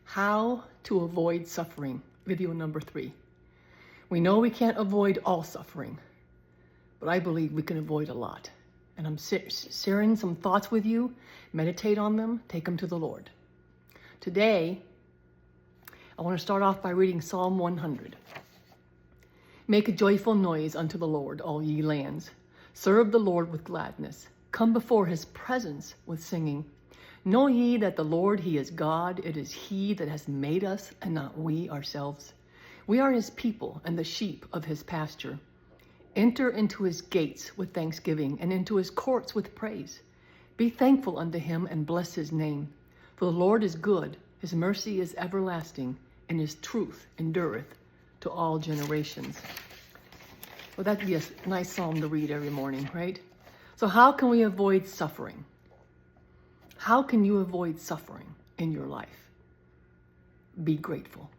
How to avoid suffering, video number 3. We know we can't avoid all suffering, but I believe we can avoid a lot. And I'm sharing some thoughts with you. Meditate on them, take them to the Lord. Today, I want to start off by reading Psalm 100. Make a joyful noise unto the Lord, all ye lands. Serve the Lord with gladness. Come before his presence with singing. Know ye that the Lord, he is God. It is he that has made us, and not we ourselves. We are his people and the sheep of his pasture. Enter into his gates with thanksgiving, and into his courts with praise. Be thankful unto him, and bless his name. For the Lord is good, his mercy is everlasting, and his truth endureth to all generations. Well, that'd be a nice psalm to read every morning, right? So how can we avoid suffering? How can you avoid suffering in your life? Be grateful.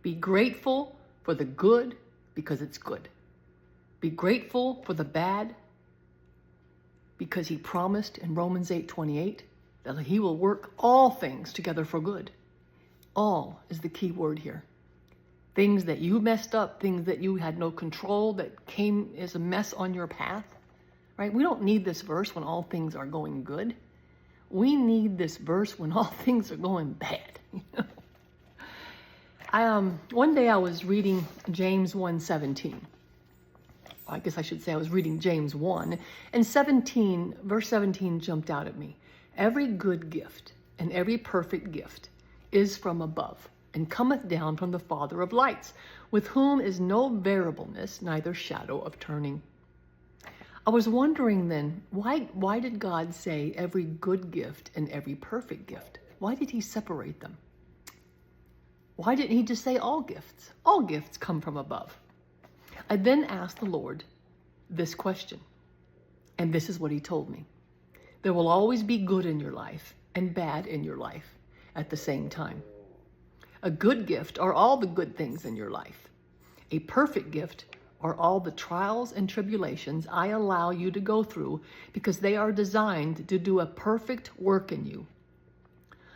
Be grateful for the good because it's good. Be grateful for the bad because he promised in Romans 8:28 that he will work all things together for good. All is the key word here. Things that you messed up, things that you had no control, that came as a mess on your path, right? We don't need this verse when all things are going good. We need this verse when all things are going bad. One day I was reading James 1:17. I guess I should say I was reading James 1, and verse 17 jumped out at me. Every good gift and every perfect gift is from above, and cometh down from the Father of lights, with whom is no variableness, neither shadow of turning. I was wondering then, why did God say every good gift and every perfect gift? Why did he separate them? Why didn't he just say all gifts? All gifts come from above. I then asked the Lord this question, and this is what he told me. There will always be good in your life and bad in your life at the same time. A good gift are all the good things in your life. A perfect gift are all the trials and tribulations I allow you to go through, because they are designed to do a perfect work in you,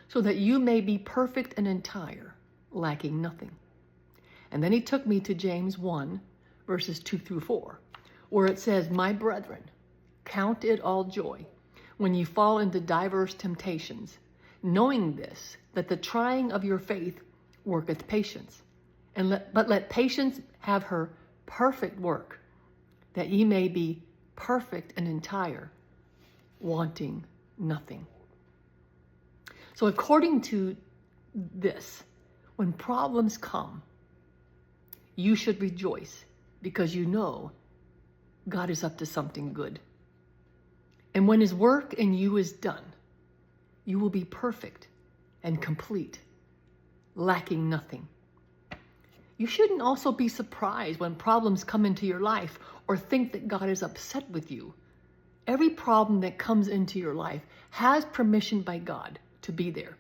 so that you may be perfect and entire, lacking nothing. And then he took me to James 1, verses 2-4, where it says, My brethren, count it all joy when you fall into diverse temptations, knowing this, that the trying of your faith worketh patience. But let patience have her perfect work, that ye may be perfect and entire, wanting nothing. So according to this, when problems come, you should rejoice, because you know God is up to something good. And when his work in you is done, you will be perfect and complete, lacking nothing. You shouldn't also be surprised when problems come into your life or think that God is upset with you. Every problem that comes into your life has permission by God to be there,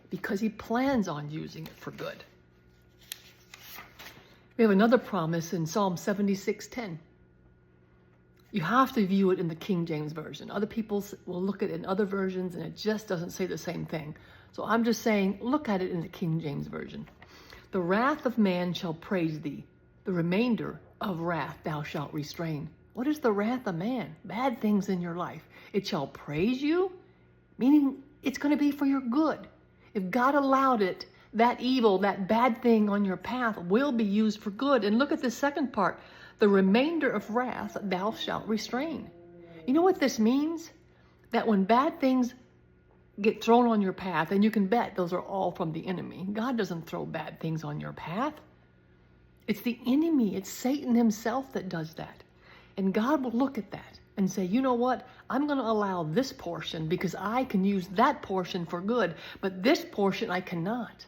because he plans on using it for good. We have another promise in Psalm 76:10. You have to view it in the King James Version. Other people will look at it in other versions and it just doesn't say the same thing. So I'm just saying, look at it in the King James Version. The wrath of man shall praise thee. The remainder of wrath thou shalt restrain. What is the wrath of man? Bad things in your life. It shall praise you, meaning it's going to be for your good. If God allowed it, that evil, that bad thing on your path will be used for good. And look at the second part. The remainder of wrath thou shalt restrain. You know what this means? That when bad things get thrown on your path, and you can bet those are all from the enemy. God doesn't throw bad things on your path. It's the enemy. It's Satan himself that does that. And God will look at that and say, you know what? I'm going to allow this portion because I can use that portion for good, but this portion I cannot.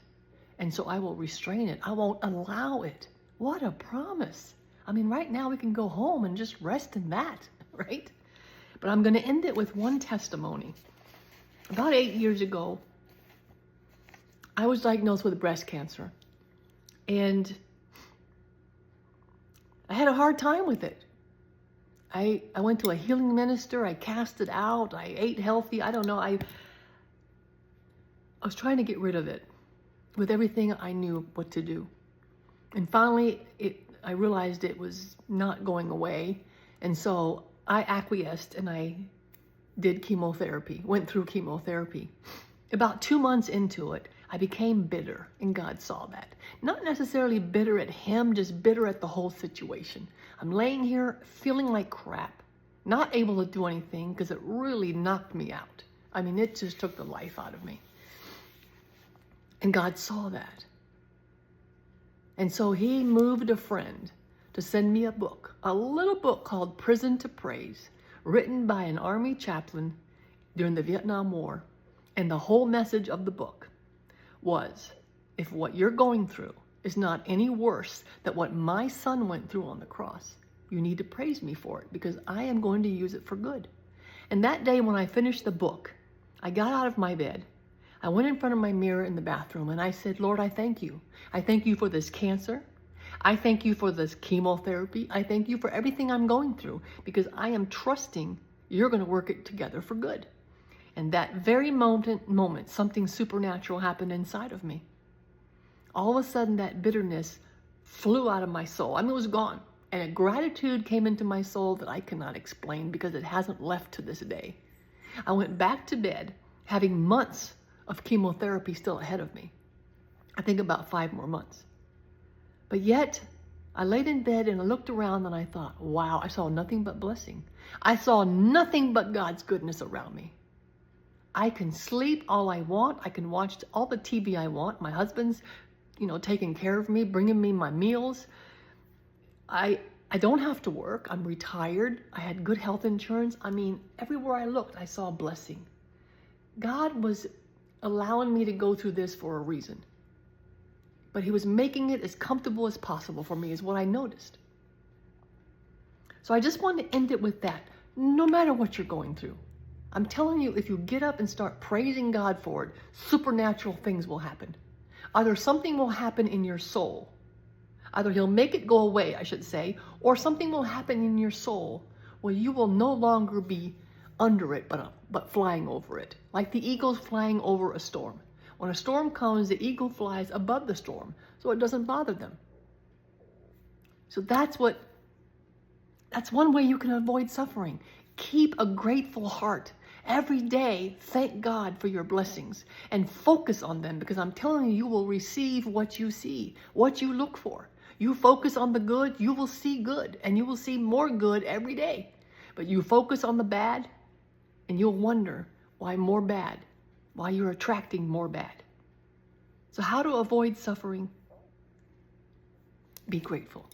And so I will restrain it. I won't allow it. What a promise. I mean, right now we can go home and just rest in that, right? But I'm going to end it with one testimony. About 8 years ago, I was diagnosed with breast cancer, and I had a hard time with it. I went to a healing minister. I cast it out. I ate healthy. I don't know. I was trying to get rid of it. with everything I knew what to do. And finally, I realized it was not going away. And so I acquiesced and I did chemotherapy, went through chemotherapy. About 2 months into it, I became bitter, and God saw that. Not necessarily bitter at him, just bitter at the whole situation. I'm laying here feeling like crap, not able to do anything because it really knocked me out. I mean, it just took the life out of me. And God saw that. And so he moved a friend to send me a book, a little book called Prison to Praise, written by an Army chaplain during the Vietnam War. And the whole message of the book was, if what you're going through is not any worse than what my son went through on the cross, you need to praise me for it because I am going to use it for good. And that day when I finished the book, I got out of my bed. I went in front of my mirror in the bathroom and I said, Lord, I thank you. I thank you for this cancer. I thank you for this chemotherapy. I thank you for everything I'm going through because I am trusting you're going to work it together for good. And that very moment, something supernatural happened inside of me. All of a sudden, that bitterness flew out of my soul. I mean, it was gone. And a gratitude came into my soul that I cannot explain because it hasn't left to this day. I went back to bed having months of chemotherapy still ahead of me. I think about 5 more months. But yet, I laid in bed and I looked around and I thought, wow, I saw nothing but blessing. I saw nothing but God's goodness around me. I can sleep all I want. I can watch all the TV I want. My husband's, taking care of me, bringing me my meals. I don't have to work. I'm retired. I had good health insurance. I mean, everywhere I looked, I saw blessing. God was allowing me to go through this for a reason. But he was making it as comfortable as possible for me, is what I noticed. So I just want to end it with that. No matter what you're going through, I'm telling you, if you get up and start praising God for it, supernatural things will happen. Either something will happen in your soul. Either he'll make it go away, I should say, or something will happen in your soul where you will no longer be under it, but flying over it. Like the eagles flying over a storm. When a storm comes, the eagle flies above the storm, so it doesn't bother them. So that's one way you can avoid suffering. Keep a grateful heart. Every day, thank God for your blessings and focus on them because I'm telling you, you will receive what you see, what you look for. You focus on the good, you will see good, and you will see more good every day. But you focus on the bad, and you'll wonder why more bad, why you're attracting more bad. So how to avoid suffering? Be grateful.